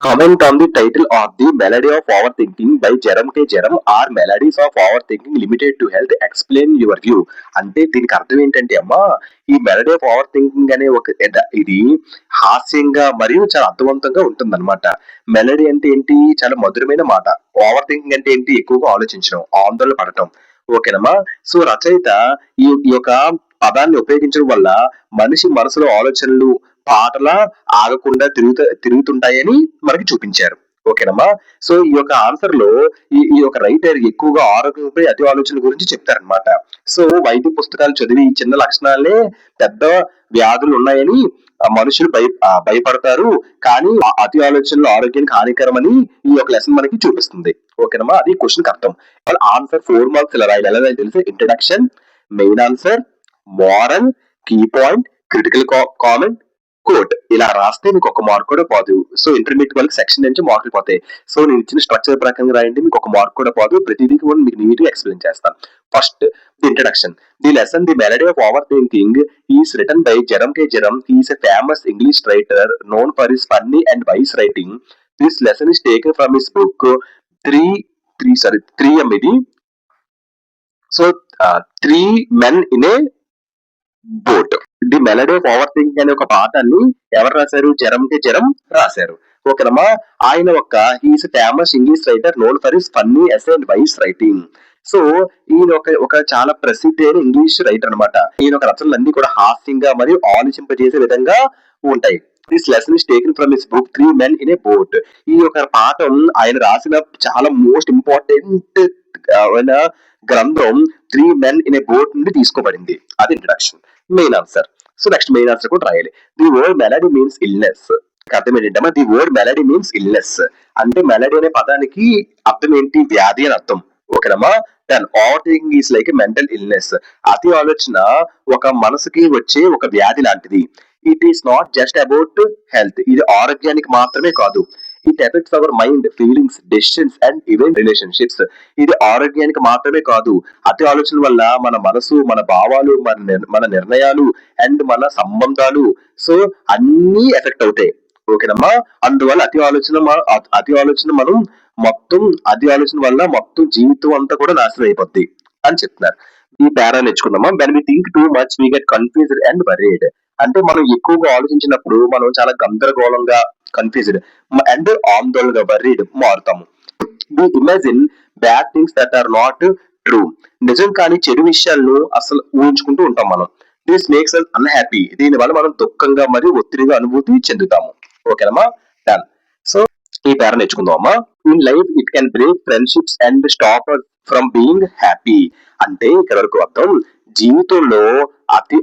Comment on the title of The Melody of Overthinking by Jerem K. Jerem or Melodies of Overthinking Limited to Health. Explain your view. అంటే దీనికి అర్థం ఏంటంటే అమ్మా, ఈ melody of over thinking అనే ఇది హాస్యంగా మరియు చాలా అర్థవంతంగా ఉంటుందన్నమాట. మెలడీ అంటే ఏంటి? చాలా మధురమైన మాట. ఓవర్ థింకింగ్ అంటే ఏంటి? ఎక్కువగా ఆలోచించడం, ఆందోళన పడటం. ఓకేనమ్మా. సో రచయిత ఈ యొక్క పదాన్ని ఉపయోగించడం వల్ల మనిషి మనసులో ఆలోచనలు పాటలా ఆగకుండా తిరుగుతుంటాయని మనకి చూపించారు. ఓకేనమ్మా. సో ఈ యొక్క ఆన్సర్ లో ఈ యొక్క రైటర్ ఎక్కువగా ఆరోగ్యంపై అతి ఆలోచన గురించి చెప్తారనమాట. సో వైద్య పుస్తకాలు చదివి ఈ చిన్న లక్షణాలే పెద్ద వ్యాధులు ఉన్నాయని మనుషులు భయపడతారు. కానీ అతి ఆలోచనలు ఆరోగ్యానికి హానికరమని ఈ యొక్క లెసన్ మనకి చూపిస్తుంది. ఓకేనమ్మా. అది క్వశ్చన్ అర్థం. ఆన్సర్ 4 మార్క్స్ ఇలా రాయాలి. ఎలా తెలిసి introduction, main answer, moral, key point, critical comment, quote ఇలా రాస్తే మీకు ఒక మార్క్ కూడా పోదు. సో ఇంటర్మీడియట్ వాళ్ళకి సెక్షన్ నుంచి మార్కులు పోతాయి. సో నేను ఇచ్చిన స్ట్రక్చర్ ప్రకారంగా రాయండి, మీకు ఒక మార్క్ కూడా పోదు. ప్రతిదీ కూడా మీకు నీట్ గా ఎక్స్ప్లెయిన్ చేస్తాను. First the introduction. The lesson the malady of over thinking is written by Jerem K. Jerem. He is a famous English writer known for his funny and wise writing. This lesson is taken from his book 3M ఇది. So 3 men in a boat. The malady of over thinking అనే ఒక పాఠాన్ని ఎవరు రాశారు? Jerem K. Jerem రాశారు. ఓకేనమ్మా. ఆయన ఒక he's famous English writer known for his funny essay and wise writing. So ఈయన ఒక చాలా ప్రసిద్ధి అయిన ఇంగ్లీష్ రైటర్ అనమాట. ఈయన ఒక రచనలన్నీ కూడా హాస్యంగా మరియు ఆలోచింపజేసే విధంగా ఉంటాయి. This lesson is taken from his book 3 Men in a Boat. ఈ యొక్క పాఠం ఆయన రాసిన చాలా మోస్ట్ ఇంపార్టెంట్ గ్రంథం 3 Men in a Boat నుండి తీసుకోబడింది. అది introduction. Main answer. So next main answer కూడా రాయాలి. The word malady means illness. అర్థం ఏంటంటే the word malady means illness. అంటే మెలడీ అనే పదానికి అర్థం ఏంటి? వ్యాధి అని అర్థం. ఓకేనమ్మా. Then over thinking is like mental illness. అతి ఆలోచన ఒక మనసుకి వచ్చే ఒక వ్యాధి లాంటిది. It is not just about health. ఇది ఆరోగ్యానికి మాత్రమే కాదు. It affects our mind, feelings, decisions and even relationships. ఇది ఆరోగ్యానికి మాత్రమే కాదు, అతి ఆలోచన వల్ల మన మనసు, మన భావాలు, మన నిర్ణయాలు అండ్ మన సంబంధాలు సో అన్ని ఎఫెక్ట్ అవుతాయి. ఓకేనమ్మా. అందువల్ల అతి ఆలోచన మనం అతి ఆలోచన వల్ల మొత్తం జీవితం అంతా కూడా నాశనం అయిపోద్ది అని చెప్తున్నారు. ఈ పేరా నేర్చుకుందామా. When we think too much we get confused and worried. అంటే మనం ఎక్కువగా ఆలోచించినప్పుడు మనం చాలా గందరగోళంగా, కన్ఫ్యూజ్డ్ అండ్ ఆందోళనగా, వరీడ్ మారుతాము. We imagine bad things that are not true. నిజం కాని చెడు విషయాలను అసలు ఊహించుకుంటూ ఉంటాం మనం. This makes us unhappy. దీని వల్ల మనం దుఃఖంగా మరియు ఒత్తిడిగా అనుభూతి చెందుతాము. ఓకేనమ్మా. డన్. సో ఈ పేర నేర్చుకుందాం అమ్మా. In life it can break friendships and stop from being happy. అంటే ఇక్కడ వరకు అర్థం, జీవితంలో అతి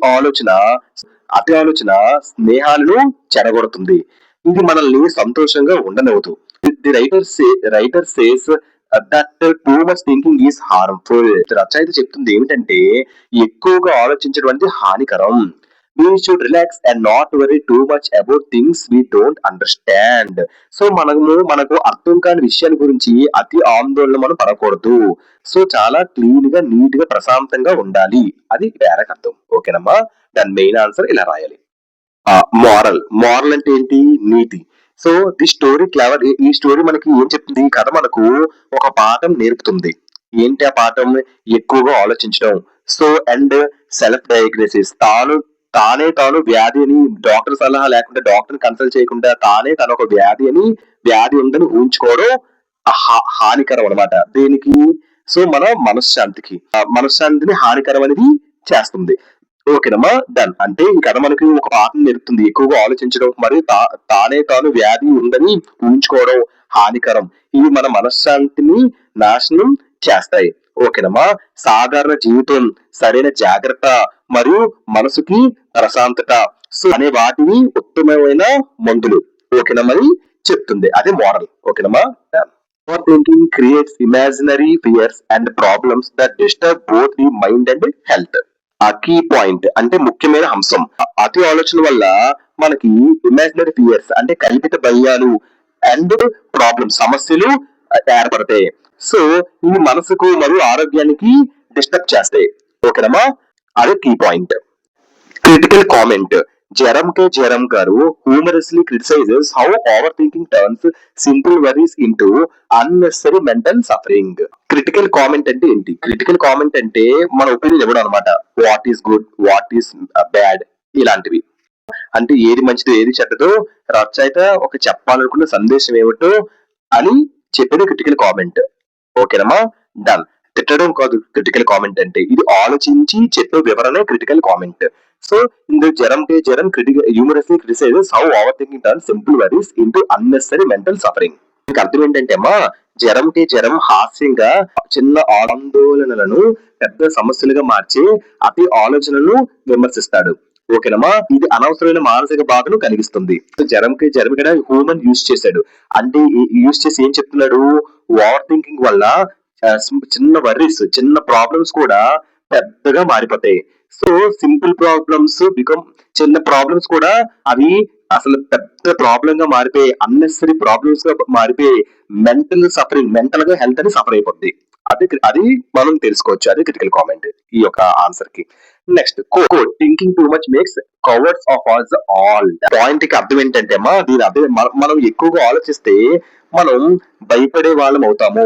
ఆలోచన స్నేహాలను చెడగొడుతుంది. ఇది మనల్ని సంతోషంగా ఉండనివ్వదు. The writer says that too much thinking is harmful. రచయిత చెప్తుంది ఏమిటంటే ఎక్కువగా ఆలోచించడం అనేది హానికరం. We should relax and not worry too much about things we don't understand. So మనకు అర్థం కాని విషయాల గురించి అతి ఆందోళన మనం పడకూడదు. సో చాలా క్లీన్ గా, నీట్ గా, ప్రశాంతంగా ఉండాలి. అది పేరకు అర్థం. ఓకేనమ్మా. దాని మెయిన్ ఆన్సర్ ఇలా రాయాలి. మోరల్ అంటే ఏంటి? నీతి. So the story clever. ఈ స్టోరీ మనకి ఏం చెప్తుంది? ఈ కథ మనకు ఒక పాఠం నేర్పుతుంది. ఏంటి ఆ పాఠం? ఎక్కువగా ఆలోచించడం. So and self diagnosis. తాను వ్యాధి అని డాక్టర్ సలహా లేకుండా, డాక్టర్ కన్సల్ట్ చేయకుండా తన ఒక వ్యాధి ఉందని ఊహించుకోవడం హానికరం అనమాట. దేనికి? సో మన మనశ్శాంతిని హానికరం అనేది చేస్తుంది. ఓకేనమ్మా. డన్. అంటే ఈ కథ మనకి ఒక పాఠం నేర్పుతుంది. ఎక్కువగా ఆలోచించడం మరియు తాను వ్యాధి ఉందని ఊహించుకోవడం హానికరం. ఇవి మన మనశ్శాంతిని నాశనం చేస్తాయి. ఓకేనమ్మా. సాధారణ జీవితం, సరైన జాగ్రత్త మరియు మనసుకి ప్రశాంతత సో అనే వాటిని ఉత్తమమైన మందులు. ఓకేనమ్మని చెప్తుంది. అదే మోరల్. ఓకేనమ్మా. Over thinking creates imaginary fears and problems that disturb both the mind and health. ఆ కీ పాయింట్ అంటే ముఖ్యమైన అంశం. అతి ఆలోచన వల్ల మనకి ఇమాజినరీ ఫియర్స్ అంటే కల్పిత భయాలు అండ్ ప్రాబ్లమ్స్ సమస్యలు ఏర్పడతాయి. సో ఇవి మనసుకు మరియు ఆరోగ్యానికి డిస్టర్బ్ చేస్తాయి. ఓకేనమ్మా. అదే కీ పాయింట్. Critical comment. జరం గారు humorously criticises how over thinking turns simple worries into unnecessary mental suffering. Critical comment అంటే ఏంటి? క్రిటికల్ కామెంట్ అంటే మన ఒపీనియన్ ఇవ్వడం అనమాట. What is good, what is bad, ఇలాంటివి. అంటే ఏది మంచిదో ఏది చెడ్డదో రచయిత ఒక చెప్పాలనుకున్న సందేశం ఏమిటో అని చెప్పేది క్రిటికల్ కామెంట్. ఓకేనమ్మా, డన్. తిట్టడం కాదు క్రిటికల్ కామెంట్ అంటే, ఇది ఆలోచించి చెప్పే వివరణే క్రిటికల్ కామెంట్. సో ఇందులో జరం critical హ్యూమరస్లీ criticises how over thinking turns simple worries into unnecessary mental suffering. దీనికి అర్థం ఏంటంటే అమ్మా, జరం హాస్యంగా చిన్న ఆందోళనలను పెద్ద సమస్యలుగా మార్చి అతి ఆలోచనలను విమర్శిస్తాడు. ఓకేనమ్మా, ఇది అనవసరమైన మానసిక బాధను కలిగిస్తుంది. జరం ఇక్కడ హ్యూమన్ యూజ్ చేశాడు. అంటే యూజ్ చేసి ఏం చెప్తున్నాడు? ఓవర్ థింకింగ్ వల్ల చిన్న వర్రీస్, చిన్న ప్రాబ్లమ్స్ కూడా పెద్దగా మారిపోతాయి. సో సింపుల్ ప్రాబ్లమ్స్ బికమ్ చిన్న ప్రాబ్లమ్స్ కూడా అవి అసలు పెద్ద ప్రాబ్లం గా మారిపోయి అన్నెసరీ ప్రాబ్లమ్స్ గా మారిపోయి మెంటల్ సఫరింగ్, మెంటల్ గా హెల్త్ అని సఫర్ అయిపోద్ది. అది మనం తెలుసుకోవచ్చు. అది క్రిటికల్ కామెంట్ ఈ యొక్క ఆన్సర్ కి. Next quote thinking too much makes cowards of us all. Point కి అర్థం ఏంటంటే అమ్మా, దీని అర్థం మనం ఎక్కువగా ఆలోచిస్తే మనం భయపడే వాళ్ళం అవుతాము,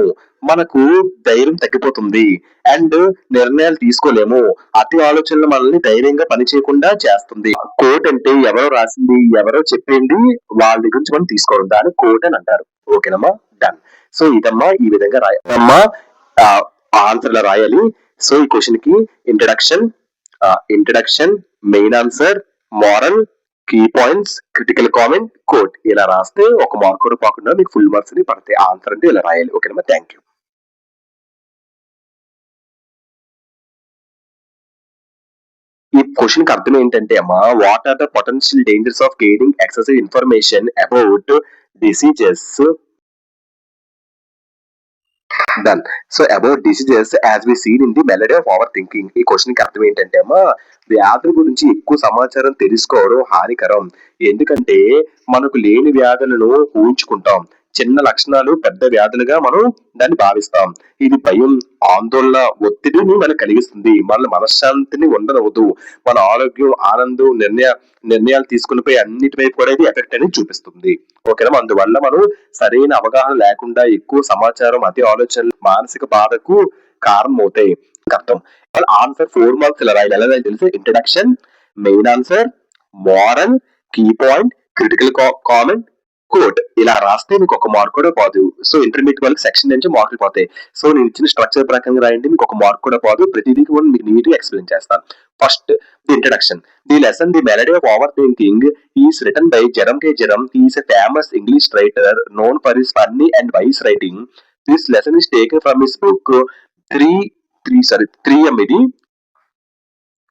మనకు ధైర్యం తగ్గిపోతుంది అండ్ నిర్ణయాలు తీసుకోలేము. అతి ఆలోచనలు మనల్ని ధైర్యంగా పని చేయకుండా చేస్తుంది. కోట్ అంటే ఎవరో రాసింది, ఎవరో చెప్పింది, వాళ్ళ గురించి మనం తీసుకోవడం, దాన్ని కోట్ అని అంటారు. ఓకేనమ్మా, డన్. సో ఇదమ్మా, ఈ విధంగా రాయాలమ్మా, ఆన్సర్ లా రాయాలి. సో ఈ క్వశ్చన్ కి introduction, main answer, moral, key points, critical comment, quote ఇలా రాస్తే ఒక మార్క్ కూడా పోకుండా మీకు ఫుల్ మార్క్స్ ని పడతాయి. ఆన్సర్ అంటే ఇలా రాయాలి. ఓకేనమ్మా, థ్యాంక్ యూ. ఈ క్వశ్చన్ కి అర్థం ఏంటంటే అమ్మా, what are the potential dangers of gaining excessive information about diseases. Done. So about diseases as we seen in the malady of over thinking. ఈ క్వశ్చన్ కి అర్థం ఏంటంటే అమ్మా, వ్యాధుల గురించి ఎక్కువ సమాచారం తెలుసుకోవడం హానికరం. ఎందుకంటే మనకు లేని వ్యాధులను ఊహించుకుంటాం, చిన్న లక్షణాలు పెద్ద వ్యాధులుగా మనం దాన్ని భావిస్తాం. ఇది భయం, ఆందోళన, ఒత్తిడిని మనకు కలిగిస్తుంది. మన మనశ్శాంతిని ఉండనవద్దు. మన ఆరోగ్యం, ఆనందం, నిర్ణయాలు తీసుకునిపోయి అన్నిటి వైపు కూడా ఇది ఎఫెక్ట్ అనేది చూపిస్తుంది. ఓకేనా, అందువల్ల మనం సరైన అవగాహన లేకుండా ఎక్కువ సమాచారం, అతి ఆలోచనలు మానసిక బాధకు కారణం అవుతాయి. అర్థం. ఆన్సర్ 4 మార్క్స్ ఇలా రాయాలి. ఎలా రాయాలి తెలిసి, introduction, main answer, moral, key point, critical comment, quote ఇలా రాస్తే మీకు ఒక మార్క్ కూడా పోదు. సో ఇంటర్మీడియట్ వాళ్ళకి సెక్షన్ నుంచి మార్కులు పోతాయి. సో నేను ఇచ్చిన స్ట్రక్చర్ ప్రకారంగా రాయండి, మీకు ఒక మార్క్ కూడా పోదు. ప్రతిదీ కూడా మీకు నీట్ గా ఎక్స్ప్లెయిన్ చేస్తాను. First the introduction. The lesson the malady of over thinking is written by జరం. He is a famous English writer known for his funny and wise writing. This lesson is taken from his book 3M.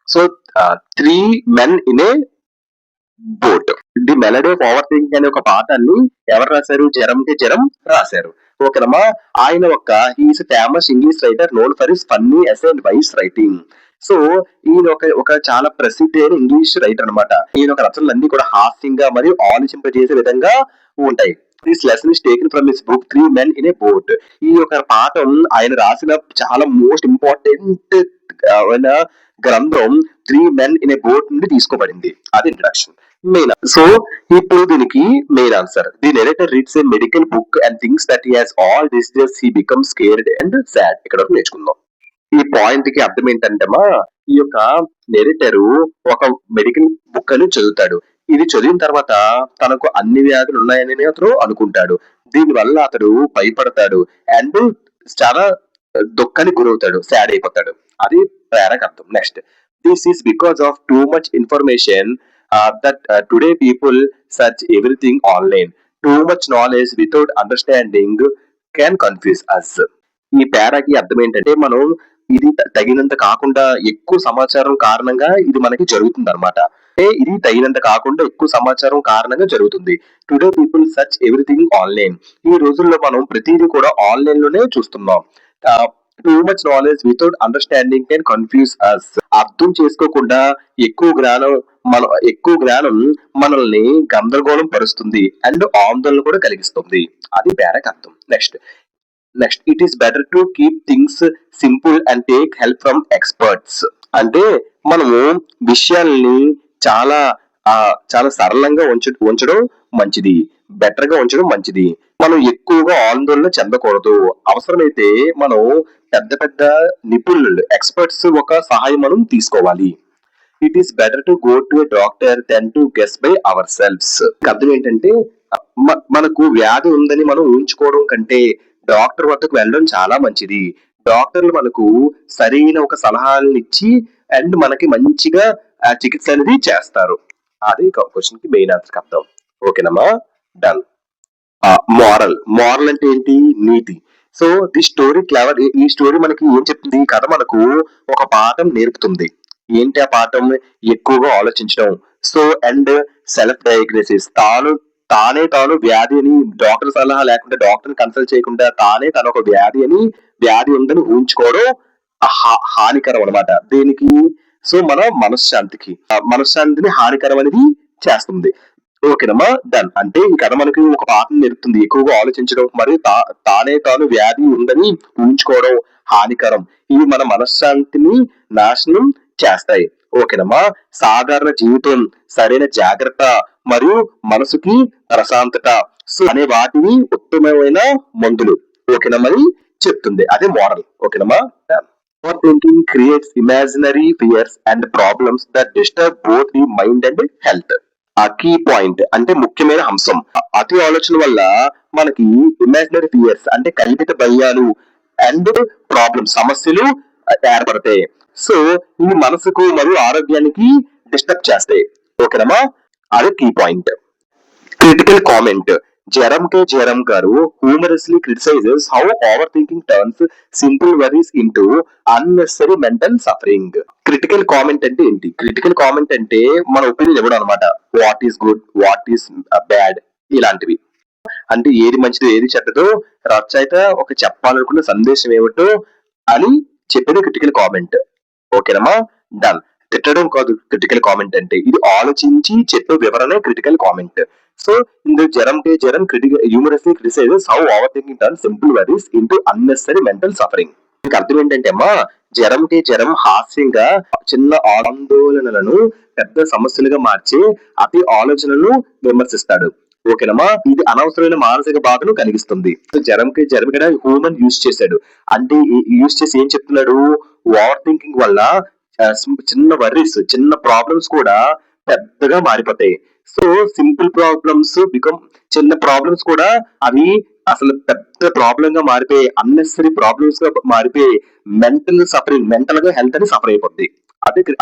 So 3 men in a boat. The malady of over thinking అనే ఒక పాఠాన్ని ఎవరు రాశారు? జరం రాశారు. ఓకేనమ్మా, ఆయన he is famous English writer known for his funny essay and wise writing. So ఈయన ఒక చాలా ప్రసిద్ధి అయిన ఇంగ్లీష్ రైటర్ అనమాట. ఈయన రచనలన్నీ కూడా హాస్యంగా మరియు ఆలోచింపజేసే విధంగా ఉంటాయి. This lesson is taken from his book 3 Men in a Boat. ఈ యొక్క పాఠం ఆయన రాసిన చాలా మోస్ట్ ఇంపార్టెంట్ గ్రంథం 3 Men in a Boat నుండి తీసుకోబడింది. అది ఇంట్రడక్షన్. మెయిన్. సో ఇప్పుడు దీనికి main answer. The narrator reads a medical book and thinks that he has all diseases. He becomes scared and sad. ఇక్కడ వరకు నేర్చుకుందాం. ఈ పాయింట్ కి అర్థం ఏంటంటేమా, ఈ యొక్క నెరేటర్ ఒక మెడికల్ బుక్ అని చదువుతాడు. ఇది చదివిన తర్వాత తనకు అన్ని వ్యాధులు ఉన్నాయని అతను అనుకుంటాడు. దీని వల్ల అతడు భయపడతాడు అండ్ చాలా దుఃఖానికి గురవుతాడు, సాడ్ అయిపోతాడు. అది పేరాకు అర్థం. Next, this is because of too much information that today people search everything online. Too much knowledge without understanding can confuse us. ఈ పేరాకి అర్థం ఏంటంటే, మనం ఇది తగినంత కాకుండా ఎక్కువ సమాచారం కారణంగా ఇది మనకి జరుగుతుంది అనమాట. ఇది తగినంత కాకుండా ఎక్కువ సమాచారం కారణంగా జరుగుతుంది. Today people search everything online. ఈ రోజుల్లో మనం ప్రతిదీ కూడా ఆన్లైన్ లోనే చూస్తున్నాం. Too much knowledge without understanding can confuse us. అర్థం చేసుకోకుండా ఎక్కువ జ్ఞానం మనల్ని గందరగోళం పరుస్తుంది అండ్ ఆందోళన కూడా కలిగిస్తుంది. అది పేరాకి అర్థం. Next, it is better to keep things simple and take help from experts. అంటే మనము విషయాల్ని చాలా చాలా సరళంగా ఉంచడం మంచిది. బెటర్ గా ఉంచడం మంచిది. మనం ఎక్కువగా ఆందోళన చెందకూడదు. అవసరమైతే మనం పెద్ద పెద్ద నిపుణులు ఎక్స్పర్ట్స్ ఒక సహాయం మనం తీసుకోవాలి. It is better to go to a doctor then to guess by our selves. అర్థం ఏంటంటే మనకు వ్యాధి ఉందని మనం ఊహించుకోవడం కంటే డాక్టర్ వద్దకు వెళ్ళడం చాలా మంచిది. డాక్టర్లు మనకు సరైన ఒక సలహాలను ఇచ్చి అండ్ మనకి మంచిగా చికిత్స అనేది చేస్తారు. అది క్వశ్చన్ కి మెయిన్ ఆన్సర్ అర్థం. ఓకేనమ్మా, డన్. మోరల్ అంటే ఏంటి? నీతి. So the story clever. ఈ స్టోరీ మనకి ఏం చెప్తుంది? ఈ కథ మనకు ఒక పాఠం నేర్పుతుంది. ఏంటి ఆ పాఠం? ఎక్కువగా ఆలోచించడం. So and self diagnosis. తాను వ్యాధి అని డాక్టర్ సలహా లేకుండా, డాక్టర్ కన్సల్ట్ చేయకుండా తను ఒక వ్యాధి ఉందని ఊహించుకోవడం హానికరం అనమాట. దేనికి? సో మన మనశ్శాంతిని హానికరం అనేది చేస్తుంది. ఓకేనమ్మా, డన్. అంటే ఈ కథ మనకి ఒక పాఠం నేర్పుతుంది. ఎక్కువగా ఆలోచించడం మరియు తాను వ్యాధి ఉందని ఊహించుకోవడం హానికరం. ఇవి మన మనశ్శాంతిని నాశనం చేస్తాయి. ఓకేనమ్మా. సాధారణ జీవితం, సరైన జాగ్రత్త మరియు మనసుకి ప్రశాంతత అనే వాటిని ఉత్తమమైన మందులు. ఓకేనమ్మని చెప్తుంది. అదే మోరల్. ఓకేనమ్మా, done. Overthinking creates imaginary fears and problems that disturb both the mind and health. ఆ కీ పాయింట్ అంటే ముఖ్యమైన అంశం. అతి ఆలోచన వల్ల మనకి ఇమాజినరీ ఫియర్స్ అంటే కల్పిత భయాలు అండ్ సమస్యలు ఏర్పడతాయి. సో ఇవి మనసుకు మరియు ఆరోగ్యానికి డిస్టర్బ్ చేస్తాయి. ఓకేనమ్మా, అది కీ పాయింట్. Critical comment. జరం గారు humorously criticises how over thinking turns simple worries into unnecessary mental suffering. Critical comment అంటే ఏంటి? క్రిటికల్ కామెంట్ అంటే మన ఒపీనియన్ ఇవ్వడం అనమాట. What is good, what is bad, ఇలాంటివి. అంటే ఏది మంచిదో ఏది చెడ్డదో రచయిత ఒక చెప్పాలనుకున్న సందేశం ఏమిటో అని చెప్పేది క్రిటికల్ కామెంట్. ఓకేనమ్మా, డన్. తిట్టడం కాదు క్రిటికల్ కామెంట్ అంటే, ఇది ఆలోచించి చెప్పే వివరణ క్రిటికల్ కామెంట్. సో ఇందు జరం హ్యూమరస్లీ criticises how over thinking turn simple worries into unnecessary mental suffering. ఇంకా అర్థం ఏంటంటే అమ్మా, జరం హాస్యంగా చిన్న ఆందోళనలను పెద్ద సమస్యలుగా మార్చి అతి ఆలోచనలను విమర్శిస్తాడు. ఓకేనమ్మా, ఇది అనవసరమైన మానసిక బాధను కలిగిస్తుంది. జరం ఇక్కడ హ్యూమన్ యూజ్ చేశాడు. అంటే యూజ్ చేసి ఏం చెప్తున్నాడు? ఓవర్ థింకింగ్ వల్ల చిన్న వర్రీస్, చిన్న ప్రాబ్లమ్స్ కూడా పెద్దగా మారిపోతాయి. సో సింపుల్ ప్రాబ్లమ్స్ చిన్న ప్రాబ్లమ్స్ కూడా అవి అసలు పెద్ద ప్రాబ్లం గా మారిపోయి అన్నెసరీ ప్రాబ్లమ్స్ గా మారిపోయి మెంటల్ గా హెల్త్ అని సఫర్ అయిపోద్ది.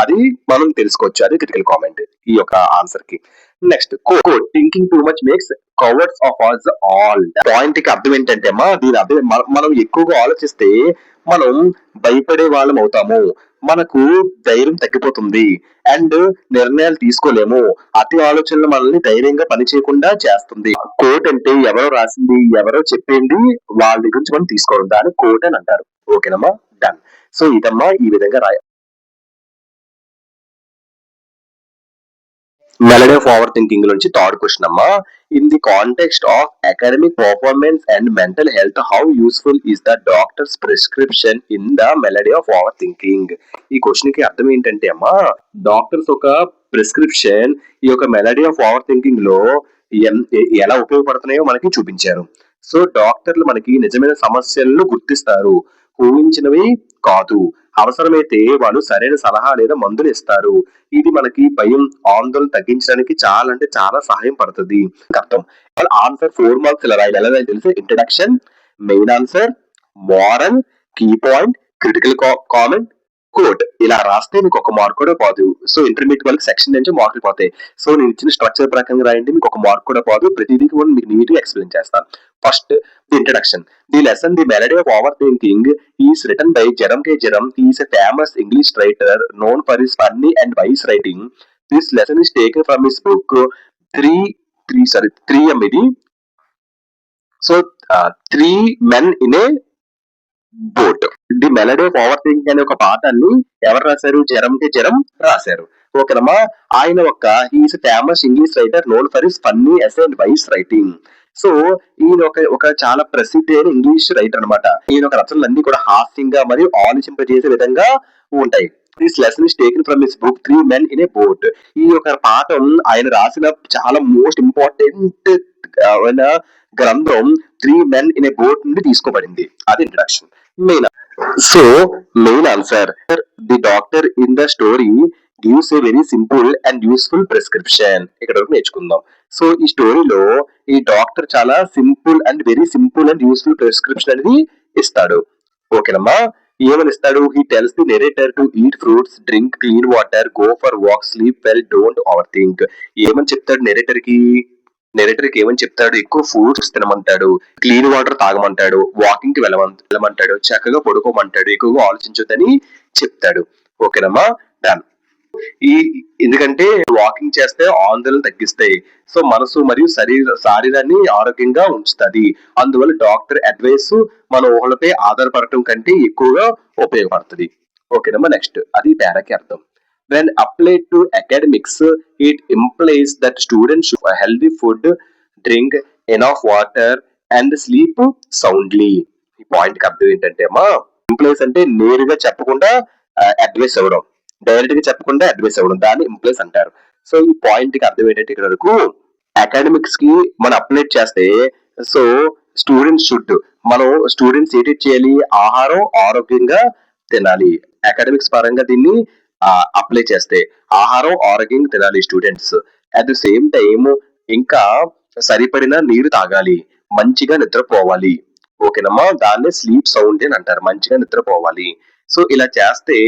అది మనం తెలుసుకోవచ్చు. అది క్రిటికల్ కామెంట్ ఈ యొక్క ఆన్సర్ కి. Next quote. Thinking too much makes cowards of us all. Point కి అర్థం ఏంటంటే అమ్మా, దీని అర్థం మనం ఎక్కువగా ఆలోచిస్తే మనం భయపడే వాళ్ళం అవుతాము. మనకు ధైర్యం తగ్గిపోతుంది అండ్ నిర్ణయాలు తీసుకోలేము. అతి ఆలోచనలు మనల్ని ధైర్యంగా పని చేయకుండా చేస్తుంది. కోట్ అంటే ఎవరో రాసింది, ఎవరో చెప్పింది వాళ్ళ దగ్గర నుంచి మనం తీసుకోవడం, దాన్ని కోట్ అని అంటారు. ఓకేనమ్మా, డన్. సో ఇదమ్మా ఈ విధంగా మెలడీ ఆఫ్ ఓవర్ థింకింగ్ నుంచి థర్డ్ క్వశ్చన్ అమ్మా. In the context of academic performance and mental health, how useful is the doctors prescription in the melody of over thinking? ఈ క్వశ్చన్ కి అర్థం ఏంటంటే అమ్మా, డాక్టర్స్ ఒక ప్రిస్క్రిప్షన్ ఈ యొక్క మెలడీ ఆఫ్ ఓవర్ థింకింగ్ లో ఎలా ఉపయోగపడుతున్నాయో మనకి చూపించారు. సో డాక్టర్లు మనకి నిజమైన సమస్యలను గుర్తిస్తారు, ఊహించినవి కాదు. అవసరమైతే వాళ్ళు సరైన సలహా లేదా మందులు ఇస్తారు. ఇది మనకి భయం, ఆందోళన తగ్గించడానికి చాలా అంటే చాలా సహాయం పడుతుంది. అర్థం. ఆన్సర్ 4 మార్క్స్ ఇలా రాయాలి. ఎలా తెలిసి introduction, main answer, moral, key point, critical comment, quote ఇలా రాస్తే మీకు ఒక మార్క్ కూడా పోదు. సో ఇంటర్మీడియట్ వాళ్ళకి సెక్షన్ నుంచి మార్కులు పోతాయి. సో నేను ఇచ్చిన స్ట్రక్చర్ ప్రకారం రాయండి, మీకు ఒక మార్క్ కూడా పోదు. ప్రతిదీ కూడా మీకు నీట్ గా ఎక్స్ప్లెయిన్ చేస్తాను. First the introduction. The lesson the malady of over thinking is written by Jaram K. Jaram. He is a famous English writer known for his funny and wise writing. This lesson is taken from his book 3M ఇది. So 3 men in a boat. The malady of over thinking అనే ఒక పాఠాన్ని ఎవరు రాశారు? జరం కే జరం రాశారు. ఓకేనమ్మా, ఆయన ఒక he is famous English writer known for his funny essay and wise writing. So ఈయన ఒక చాలా ప్రసిద్ధి అయిన ఇంగ్లీష్ రైటర్ అనమాట. ఈయన ఒక రచనలన్నీ కూడా హాస్యంగా మరియు ఆలోచింపజేసే విధంగా ఉంటాయి. This lesson is taken from his book 3 Men in a Boat. ఈ యొక్క పాఠం ఆయన రాసిన చాలా మోస్ట్ ఇంపార్టెంట్ గ్రంథం 3 Men in a Boat నుండి తీసుకోబడింది. అది introduction. Main so main answer, the doctor in the story gives a very simple and useful prescription. ఇక్కడ వరకు నేర్చుకుందాం. సో ఈ స్టోరీలో ఈ డాక్టర్ చాలా very simple and useful prescription అనేది ఇస్తాడు. ఓకేనమ్మా. ఏమని ఇస్తాడు? He tells the narrator to eat fruits, drink clean water, go for walk, sleep well, don't over think. ఏమని చెప్తాడు నెరేటర్ కి ఏమని చెప్తాడు? ఎక్కువ ఫ్రూట్స్ తినమంటాడు, క్లీన్ వాటర్ తాగమంటాడు, వాకింగ్ కి వెళ్ళమంటాడు, చక్కగా పడుకోమంటాడు, ఎక్కువగా ఆలోచించొద్దని చెప్తాడు. ఓకేనమ్మా. డన్. ఎందుకంటే వాకింగ్ చేస్తే ఆందోళన తగ్గిస్తాయి. సో మనసు మరియు శరీరాన్ని ఆరోగ్యంగా ఉంచుతుంది. అందువల్ల డాక్టర్ అడ్వైస్ మన ఊహలపై ఆధారపడటం కంటే ఎక్కువగా ఉపయోగపడుతుంది. ఓకేనమ్మా. నెక్స్ట్ అది పేరాకి అర్థం. When applied to academics, it implies that students should have healthy food, drink enough water, and sleep soundly. ఈ పాయింట్ కి అర్థం ఏంటంటే అమ్మా, ఇంప్లైస్ అంటే నేరుగా చెప్పకుండా అడ్వైస్ అవ్వడం, డైరెక్ట్ గా చెప్పకుండా అడ్వైస్ అవ్వడం, దాన్ని ఇంప్లైస్ అంటారు. సో ఈ పాయింట్ కి అర్థం ఏంటంటే ఇక్కడ వరకు అకాడమిక్స్ కి మనం అప్లై చేస్తే, సో స్టూడెంట్స్ ఏంటి చేయాలి? ఆహారం ఆరోగ్యంగా తినాలి. అకాడమిక్స్ పరంగా దీన్ని అప్లై చేస్తే ఆహారం ఆరోగ్యంగా తినాలి students. At the same time ఇంకా సరిపడిన నీరు తాగాలి, మంచిగా నిద్రపోవాలి. ఓకేనమ్మా. దాన్ని స్లీప్ సౌండ్ అని అంటారు, మంచిగా నిద్రపోవాలి. సో ఇలా చేస్తే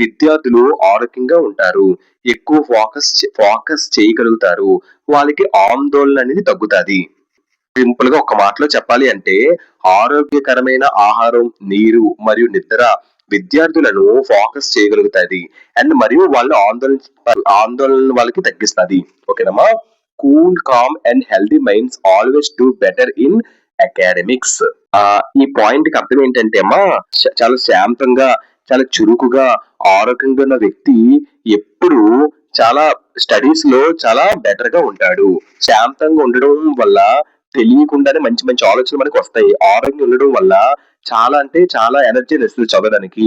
విద్యార్థులు ఆరోగ్యంగా ఉంటారు, ఎక్కువ ఫోకస్ చేయగలుగుతారు, వాళ్ళకి ఆందోళన అనేది తగ్గుతుంది. సింపుల్ గా ఒక మాటలో చెప్పాలి అంటే, ఆరోగ్యకరమైన ఆహారం, నీరు మరియు నిద్ర విద్యార్థులను ఫోకస్ చేయగలుగుతాది అండ్ మరియు వాళ్ళ ఆందోళన వాళ్ళకి తగ్గిస్తుంది. ఓకేనమ్మా. Cool, calm and healthy minds always do better in academics. ఈ పాయింట్ కి అర్థం ఏంటంటే అమ్మా, చాలా శాంతంగా, చాలా చురుకుగా, ఆరోగ్యంగా ఉన్న వ్యక్తి ఎప్పుడు చాలా స్టడీస్ లో చాలా బెటర్ గా ఉంటాడు. శాంతంగా ఉండడం వల్ల తెలియకుండానే మంచి మంచి ఆలోచనలు మనకు వస్తాయి. ఆరోగ్యంగా ఉండడం వల్ల చాలా అంటే చాలా ఎనర్జీ వస్తుంది చదవడానికి.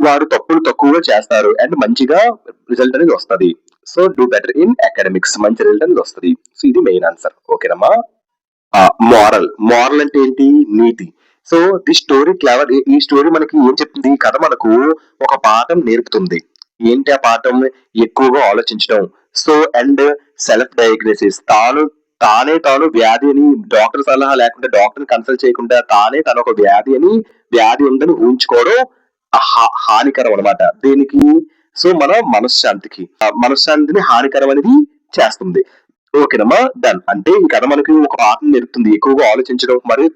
వారు తప్పులు తక్కువగా చేస్తారు అండ్ మంచిగా రిజల్ట్ అనేది వస్తుంది. So do better in academics, మంచి రిజల్ట్ అనేది వస్తుంది. సో ఇది మెయిన్ ఆన్సర్. ఓకేనమ్మా. మారల్ అంటే ఏంటి? నీతి. So the story clever. ఈ స్టోరీ మనకి ఏం చెప్తుంది? ఈ కథ మనకు ఒక పాఠం నేర్పుతుంది. ఏంటి ఆ పాఠం? ఎక్కువగా ఆలోచించడం. So and self diagnosis. తాను వ్యాధి అని డాక్టర్ సలహా లేకుండా, డాక్టర్ కన్సల్ట్ చేయకుండా తన ఒక వ్యాధి ఉందని ఊహించుకోవడం హానికరం అనమాట. దేనికి? సో మన మనశ్శాంతిని హానికరం అనేది చేస్తుంది. ఓకేనమ్మా. డన్. అంటే ఈ కథ మనకి ఒక పాఠం నేర్పుతుంది. ఎక్కువగా ఆలోచించడం మరియు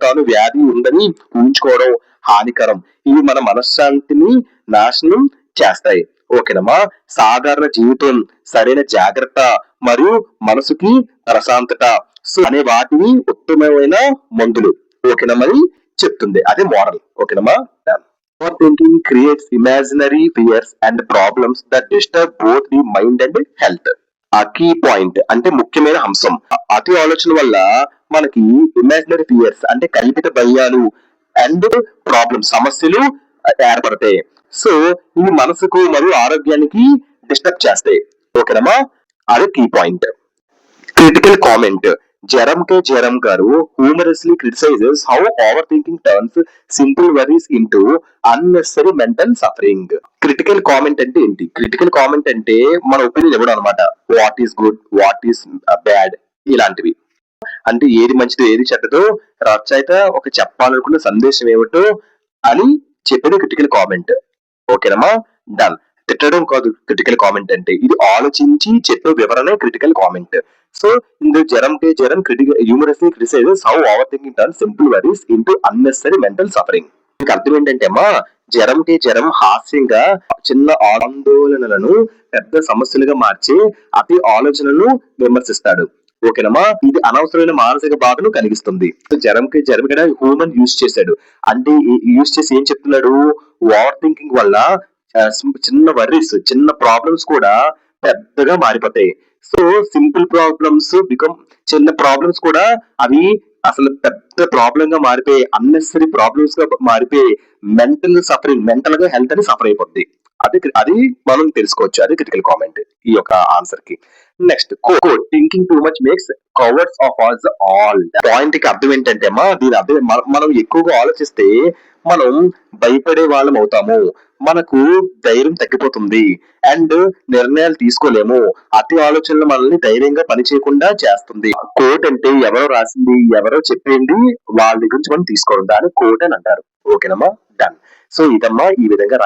తాను వ్యాధి ఉందని ఊహించుకోవడం హానికరం. ఇవి మన మనశ్శాంతిని నాశనం చేస్తాయి. ఓకేనమ్మా. సాధారణ జీవితం, సరైన జాగ్రత్త మరియు మనసుకి ప్రశాంతత అనే వాటిని ఉత్తమమైన మందులు. ఓకేనమ్మా చెప్తుంది. అదే మోరల్. ఓకేనమ్మా. Over thinking creates imaginary fears and problems that disturb both the mind and health. ఆ కీ పాయింట్ అంటే ముఖ్యమైన అంశం. అతి ఆలోచన వల్ల మనకి ఇమాజినరీ ఫియర్స్ అంటే కల్పిత భయాలు అండ్ ప్రాబ్లమ్స్, సమస్యలు ఏర్పడతాయి. సో ఇవి మనసుకు మరియు ఆరోగ్యానికి డిస్టర్బ్ చేస్తాయి. ఓకేనమ్మా. అది key point. Critical comment. Jerome గారు humorously criticises how over thinking turns simple worries into unnecessary mental suffering. Critical comment అంటే ఏంటి? క్రిటికల్ కామెంట్ అంటే మన ఒపీనియన్ ఇవ్వడం అనమాట. What is good, what is bad, ఇలాంటివి. అంటే ఏది మంచిదో ఏది చెడ్డదో రచయిత ఒక చెప్పాలనుకున్న సందేశం ఏమిటో అని చెప్పేది క్రిటికల్ కామెంట్. ఓకేనమ్మా. డన్. తిట్టడం కాదు క్రిటికల్ కామెంట్ అంటే, ఇది ఆలోచించి చెప్పే వివరణ క్రిటికల్ కామెంట్. సో ఇందులో Jerome humorously criticises how over thinking turns simple worries into unnecessary mental suffering. మీకు అర్థం ఏంటంటే అమ్మా, జెరమ్ హాస్యంగా చిన్న ఆందోళనలను పెద్ద సమస్యలుగా మార్చి అతి ఆలోచనలను విమర్శిస్తాడు. ఓకేనమ్మా. ఇది అనవసరమైన మానసిక బాధను కలిగిస్తుంది. జెరమ్ ఇక్కడ హ్యూమన్ యూజ్ చేశాడు. అంటే యూజ్ చేసి ఏం చెప్తున్నాడు? ఓవర్ థింకింగ్ వల్ల చిన్న వర్రీస్, చిన్న ప్రాబ్లమ్స్ కూడా పెద్దగా మారిపోతాయి. సో సింపుల్ ప్రాబ్లమ్స్ చిన్న ప్రాబ్లమ్స్ కూడా అవి అసలు పెద్ద ప్రాబ్లం గా మారిపోయి అన్నెసరీ ప్రాబ్లమ్స్ గా మారిపోయి మెంటల్ గా హెల్త్ అని సఫర్ అయిపోద్ది. అది మనం తెలుసుకోవచ్చు. అది క్రిటికల్ కామెంట్ ఈ యొక్క ఆన్సర్ కి. Next quote thinking too much makes cowards of us all. Point కి అర్థం ఏంటంటే అమ్మా, దీని అర్థం మనం ఎక్కువగా ఆలోచిస్తే మనం భయపడే వాళ్ళం అవుతాము, మనకు ధైర్యం తగ్గిపోతుంది అండ్ నిర్ణయాలు తీసుకోలేము. అతి ఆలోచనలు మనల్ని ధైర్యంగా పని చేయకుండా చేస్తుంది. కోట్ అంటే ఎవరో రాసింది, ఎవరో చెప్పింది, వాళ్ళ గురించి మనం తీసుకోవడం, దాన్ని కోట్ అని అంటారు. ఓకేనమ్మా, డన్. సో ఇదమ్మా, ఈ విధంగా